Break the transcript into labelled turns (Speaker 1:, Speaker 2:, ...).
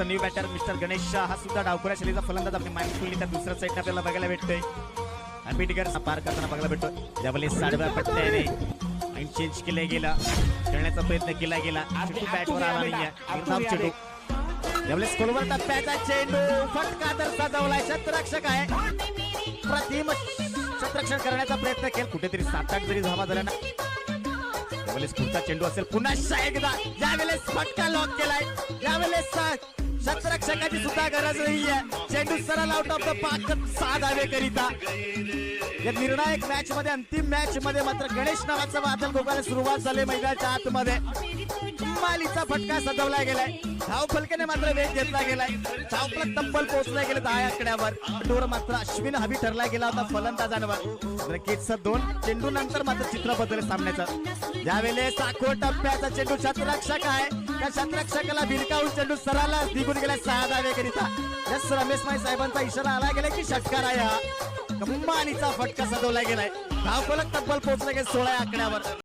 Speaker 1: नक्कीच new batter mister Ganesh हा सुद्धा डावखोऱ्या शैलीचा फलंदाज आपली माइंडफुली त्या दुसऱ्या साईडने आपल्याला बघायला भेटतोय. बीटकर पार करताना बघायला भेटतोय. ज्यावेळेस साडव्या पट्ट्याने माइंड चेंज केला गेला, खेळण्याचा प्रयत्न केला गेला. बॅटवर आला नाहीये चेंडू. ज्यावेळेस खोलवर टप्प्याचा चेंडू फटका तर सजवलाय. क्षेत्ररक्षक आहे, प्रतिम क्षेत्ररक्षण करण्याचा प्रयत्न केला. कुठेतरी 7-8 जरी धावा झाल्या ना. ज्यावेळेस पुढचा चेंडू असेल पुन्हा एकदा. ज्यावेळेस फटका लॉक केलाय, ज्यावेळेस क्षेत्ररक्षकाची सुद्धा गरज नाहीये. चेंडू सरळ आउट ऑफ द पार्क 6 धावे करिता. या निर्णायक मॅच मध्ये, अंतिम मॅच मध्ये मात्र गणेश नावाचं वादळ गोगाला सुरुवात झाली. मैदानाच्या आतमध्ये मालीचा फटका सजवला गेलाय. धाव फलकाने मात्र वेग घेतला गेलाय. धावफलक तब्बल पोहोचला गेले 10 आकड्यावर. टोर मात्र अश्विन हवी ठरला गेला होता फलंदाजांवर. नक्कीच 2 चेंडू नंतर मात्र चित्र बदलले सामन्याचं. ज्यावेळेस साखो टप्प्याचा चेंडू क्षेत्ररक्षक आहे, त्या क्षेत्ररक्षकाला भिरकावून चेंडू सरळला निघून गेला 6 धावे करिता. जस रमेश माई साहेबांचा इशारा आला गेला की षटकार आहे हा. कमालीचा फटका सजवला गेलाय. धावफलक तब्बल पोहोचला गेला 16 आकड्यावर.